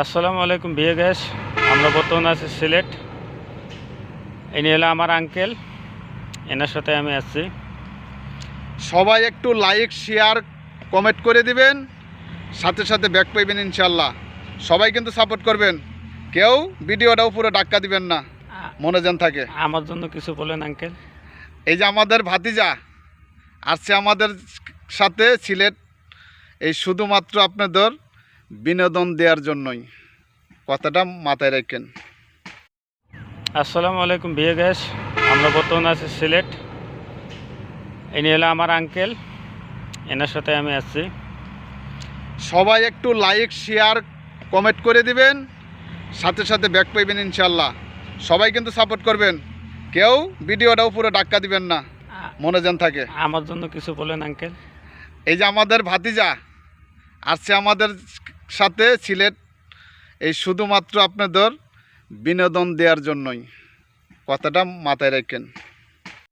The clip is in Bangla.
আসসালামু আলাইকুম বিয়ে গ্যাস। আমরা বর্তমানে আছি সিলেট। ইনি হলো আমার আঙ্কেল, এনার সাথে আমি আছি। সবাই একটু লাইক শেয়ার কমেন্ট করে দিবেন, সাথে সাথে ব্যাক পাইবেন ইনশাল্লাহ। সবাই কিন্তু সাপোর্ট করবেন, কেউ ভিডিওটা উপরে ডাক্কা দিবেন না, মনে যেন থাকে। আমার জন্য কিছু বলেন আঙ্কেল। এই যে আমাদের ভাতিজা আসছে আমাদের সাথে সিলেট, এই শুধুমাত্র আপনাদের বিনোদন দেওয়ার জন্যই, কথাটা মাথায় রাখেন। আসসালামু আলাইকুম বিয়ে গ্যাস। আমরা বর্তমানে আছি সিলেট। ইনি হলো আমার আঙ্কেল, এনার সাথে আমি আছি। সবাই একটু লাইক শেয়ার কমেন্ট করে দিবেন, সাথে সাথে ব্যাক পাইবেন ইনশাল্লাহ। সবাই কিন্তু সাপোর্ট করবেন, কেউ ভিডিওটা উপরে ডাক্কা দিবেন না, মনে যেন থাকে। আমার জন্য কিছু বলেন আঙ্কেল। এই যে আমাদের ভাতিজা আসছে আমাদের সাথে সিলেট, এই শুধুমাত্র আপনাদের বিনোদন দেওয়ার জন্যই, কথাটা মাথায় রাখেন।